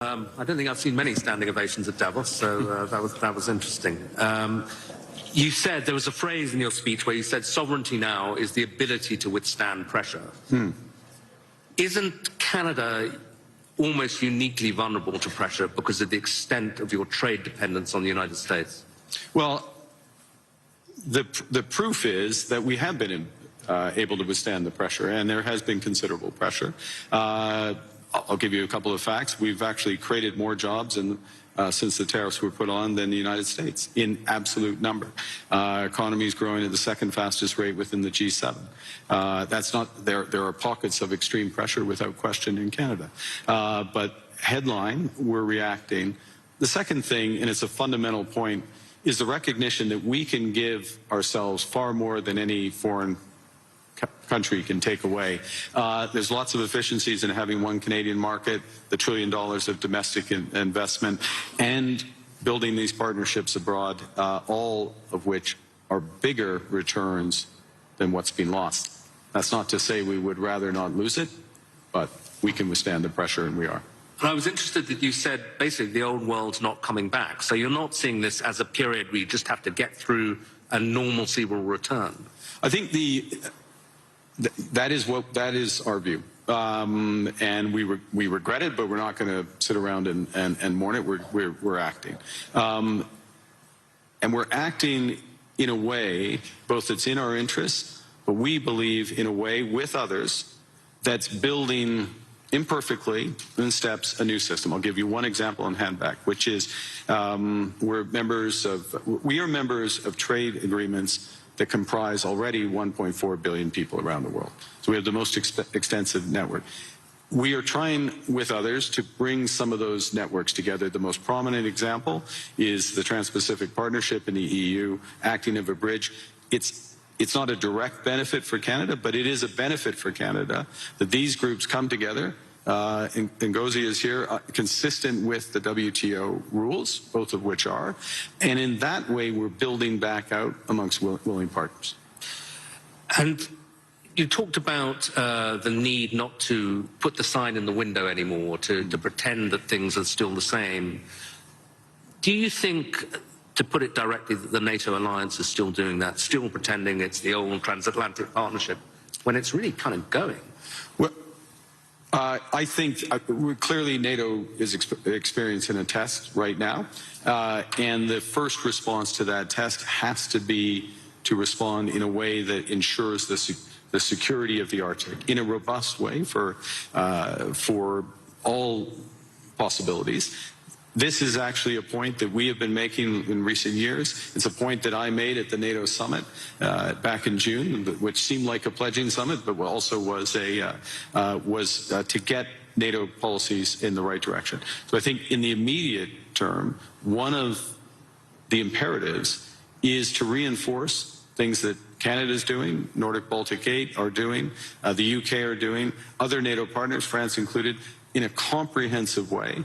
I don't think I've seen many standing ovations at Davos, so that was interesting. You said, there was a phrase in your speech where you said sovereignty now is the ability to withstand pressure. Isn't Canada almost uniquely vulnerable to pressure because of the extent of your trade dependence on the United States? Well, the proof is that we have been able to withstand the pressure, and there has been considerable pressure. I'll give you a couple of facts. We've actually created more jobs since the tariffs were put on than the United States in absolute number. Our economy is growing at the second fastest rate within the G7. That's not there. There are pockets of extreme pressure without question in Canada, but headline, we're reacting. The second thing, and it's a fundamental point, is the recognition that we can give ourselves far more than any foreign country can take away. There's lots of efficiencies in having one Canadian market, the $1 trillion of domestic investment, and building these partnerships abroad, all of which are bigger returns than what's been lost. That's not to say we would rather not lose it, but we can withstand the pressure, and we are. And I was interested that you said basically the old world's not coming back. So you're not seeing this as a period where you just have to get through and normalcy will return. I think that is our view, and we regret it, but we're not going to sit around and mourn it. We're acting, and we're acting in a way both that's in our interests, but we believe in a way with others that's building imperfectly in steps a new system. I'll give you one example on handback, which is we are members of trade agreements that comprise already 1.4 billion people around the world. So we have the most extensive network. We are trying with others to bring some of those networks together. The most prominent example is the Trans-Pacific Partnership in the EU, acting as a bridge. It's not a direct benefit for Canada, but it is a benefit for Canada that these groups come together. And Ngozi is here, consistent with the WTO rules, both of which are. And in that way, we're building back out amongst willing partners. And you talked about the need not to put the sign in the window anymore, to pretend that things are still the same. Do you think, to put it directly, that the NATO alliance is still doing that, still pretending it's the old transatlantic partnership, when it's really kind of going? Well, I think clearly NATO is experiencing a test right now, and the first response to that test has to be to respond in a way that ensures the security of the Arctic in a robust way for all possibilities. This is actually a point that we have been making in recent years. It's a point that I made at the NATO summit back in June, which seemed like a pledging summit, but also was to get NATO policies in the right direction. So I think in the immediate term, one of the imperatives is to reinforce things that Canada is doing, Nordic Baltic 8 are doing, the UK are doing, other NATO partners, France included, in a comprehensive way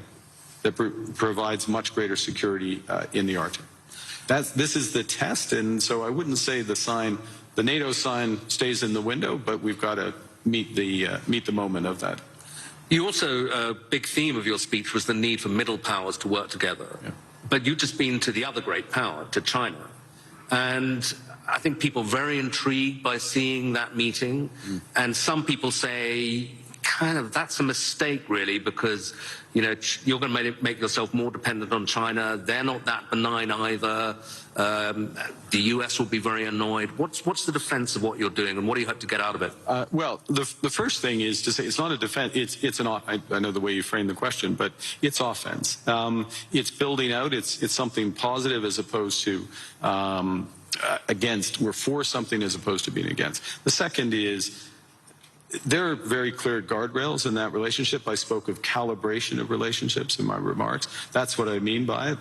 that provides much greater security in the Arctic. This is the test, and so I wouldn't say the NATO sign stays in the window, but we've got to meet the moment of that. You also, a big theme of your speech was the need for middle powers to work together. Yeah. But you've just been to the other great power, to China. And I think people are very intrigued by seeing that meeting. And some people say, kind of, that's a mistake, really, because you're going to make yourself more dependent on China. They're not that benign either. The US will be very annoyed. What's the defense of what you're doing, and what do you hope to get out of it? Well, the first thing is to say it's not a defense. It's an. I know the way you framed the question, but it's offense. It's building out. It's something positive as opposed to against. We're for something as opposed to being against. The second is, there are very clear guardrails in that relationship. I spoke of calibration of relationships in my remarks. That's what I mean by it.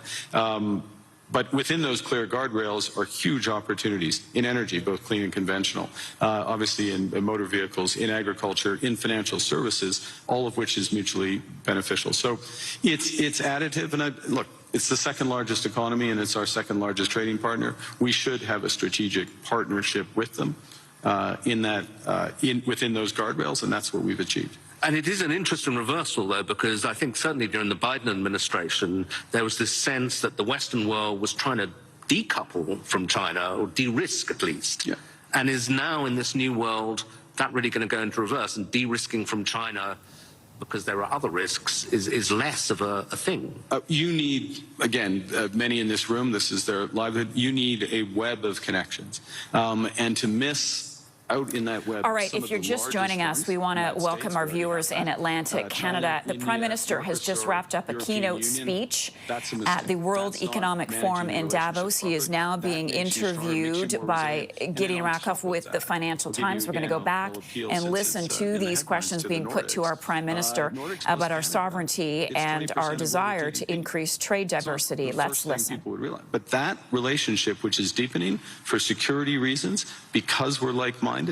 But within those clear guardrails are huge opportunities in energy, both clean and conventional, obviously in motor vehicles, in agriculture, in financial services, all of which is mutually beneficial. So it's additive. And look, it's the second largest economy, and it's our second largest trading partner. We should have a strategic partnership with them. Within those guardrails, and that's what we've achieved. And it is an interesting reversal, though, because I think certainly during the Biden administration, there was this sense that the Western world was trying to decouple from China, or de-risk at least, and is now in this new world that really going to go into reverse, and de-risking from China because there are other risks is less of a thing. You need, again, many in this room, this is their livelihood, you need a web of connections. And to miss out in that web. All right, if you're just joining us, we want to welcome our viewers in Atlanta, Canada. The Prime Minister has just wrapped up a keynote speech at the World Economic Forum in Davos. He is now being interviewed by Gideon Rakoff with the Financial Times. We're going to go back and listen to these questions being put to our Prime Minister about our sovereignty and our desire to increase trade diversity. Let's listen. But that relationship, which is deepening for security reasons, because we're like-minded,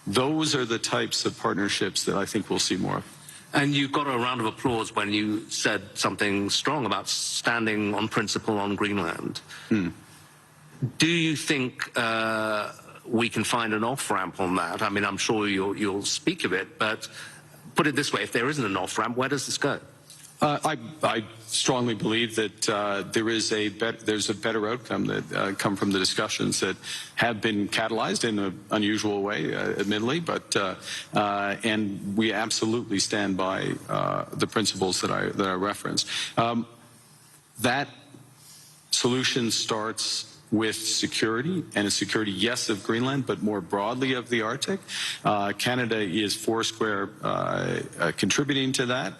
those are the types of partnerships that I think we'll see more of. And you got a round of applause when you said something strong about standing on principle on Greenland. Do you think we can find an off-ramp on that? I mean, I'm sure you'll speak of it, but put it this way, if there isn't an off-ramp, where does this go? I strongly believe that there's a better outcome that come from the discussions that have been catalyzed in an unusual way, admittedly, but and we absolutely stand by the principles that I referenced. That solution starts with security, and a security, yes, of Greenland, but more broadly of the Arctic. Canada is foursquare contributing to that.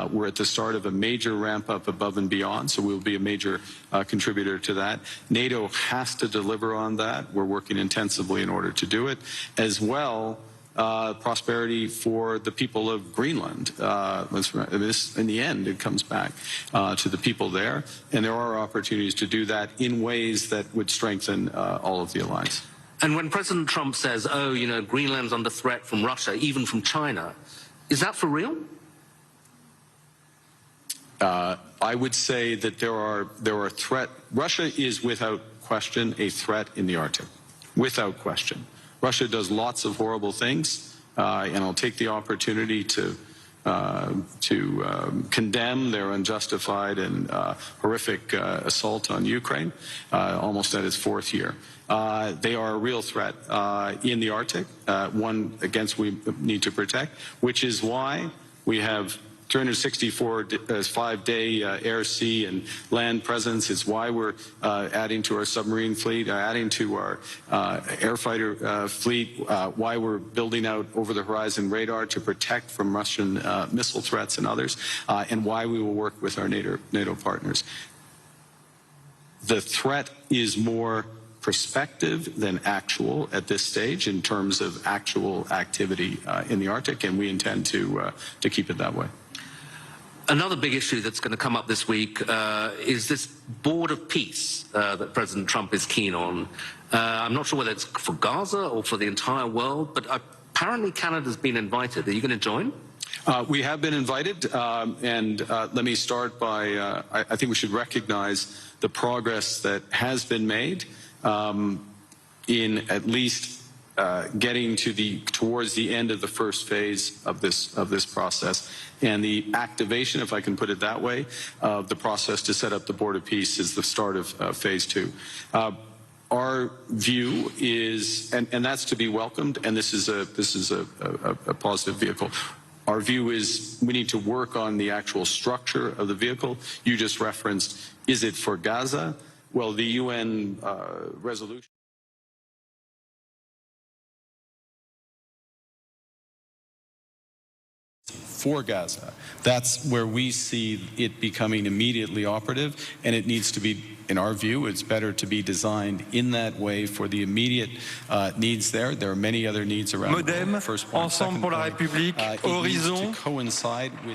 We're at the start of a major ramp up above and beyond, so we'll be a major contributor to that. NATO has to deliver on that. We're working intensively in order to do it. As well, prosperity for the people of Greenland. In the end, it comes back to the people there, and there are opportunities to do that in ways that would strengthen all of the alliance. And when President Trump says, oh, you know, Greenland's under threat from Russia, even from China, is that for real? I would say that there are threats. Russia is without question a threat in the Arctic, without question. Russia does lots of horrible things, and I'll take the opportunity to condemn their unjustified and horrific assault on Ukraine, almost at its fourth year. They are a real threat in the Arctic, one against we need to protect, which is why we have 364 5-day air, sea, and land presence. It's why we're adding to our submarine fleet, adding to our air fighter fleet, why we're building out over-the-horizon radar to protect from Russian missile threats and others, and why we will work with our NATO partners. The threat is more perspective than actual at this stage in terms of actual activity in the Arctic, and we intend to keep it that way. Another big issue that's going to come up this week is this board of peace that President Trump is keen on. I'm not sure whether it's for Gaza or for the entire world, but apparently Canada's been invited. Are you going to join? We have been invited, and let me start by, I think we should recognize the progress that has been made in at least getting towards the end of the first phase of this process, and the activation, if I can put it that way, of the process to set up the Board of Peace is the start of phase 2. Our view is, and that's to be welcomed, and this is a positive vehicle. Our view is we need to work on the actual structure of the vehicle. You just referenced, is it for Gaza? Well, the UN resolution. For Gaza. That's where we see it becoming immediately operative, and it needs to be, in our view, it's better to be designed in that way for the immediate needs there. There are many other needs around Modem, the first point. Ensemble pour la République, Horizon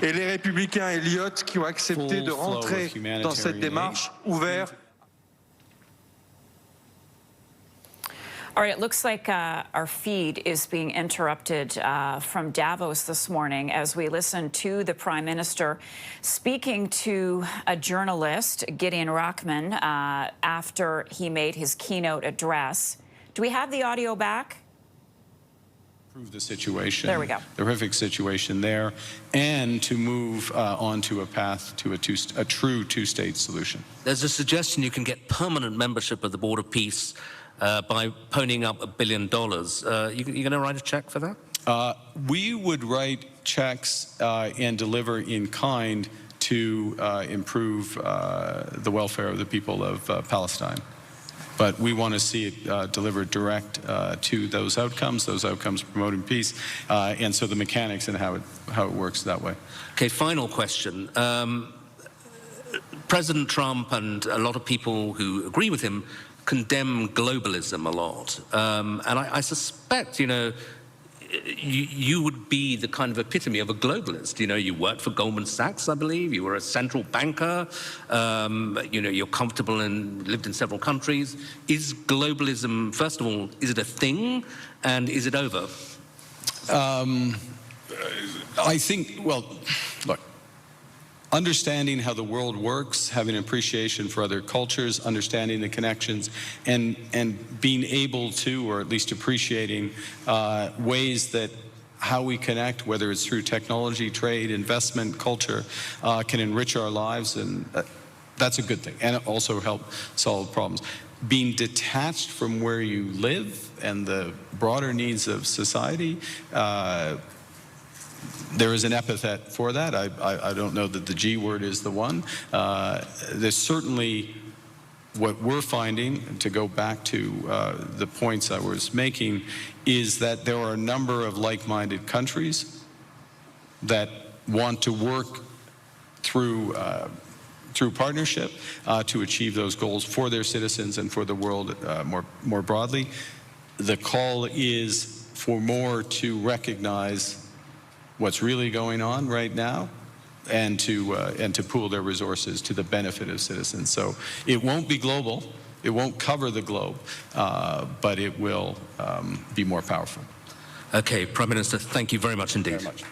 et les Républicains Elliott qui ont accepté de rentrer dans cette démarche ouverte. All right, it looks like our feed is being interrupted from Davos this morning as we listen to the Prime Minister speaking to a journalist, Gideon Rakoff, after he made his keynote address. Do we have the audio back? improve the situation. There we go. The horrific situation there, and to move onto a path to a true two-state solution. There's a suggestion you can get permanent membership of the Board of Peace by ponying up $1 billion. You going to write a check for that? We would write checks and deliver in kind to improve the welfare of the people of Palestine. But we want to see it delivered direct to those outcomes promoting peace, and so the mechanics and how it works that way. Okay, final question. President Trump and a lot of people who agree with him condemn globalism a lot. And I suspect, you know, you would be the kind of epitome of a globalist. You know, you worked for Goldman Sachs, I believe. You were a central banker. You know, you're comfortable and lived in several countries. Is globalism, first of all, is it a thing, and is it over? I think, well, look, understanding how the world works, having an appreciation for other cultures, understanding the connections, and being able to, or at least appreciating ways that how we connect, whether it's through technology, trade, investment, culture, can enrich our lives, and that's a good thing, and also help solve problems. Being detached from where you live and the broader needs of society, there is an epithet for that. I don't know that the G word is the one. There's certainly what we're finding, to go back to the points I was making, is that there are a number of like-minded countries that want to work through partnership to achieve those goals for their citizens and for the world more broadly. The call is for more to recognize what's really going on right now, and to pool their resources to the benefit of citizens. So it won't be global, it won't cover the globe, but it will be more powerful. Okay, Prime Minister, thank you very much indeed. Very much.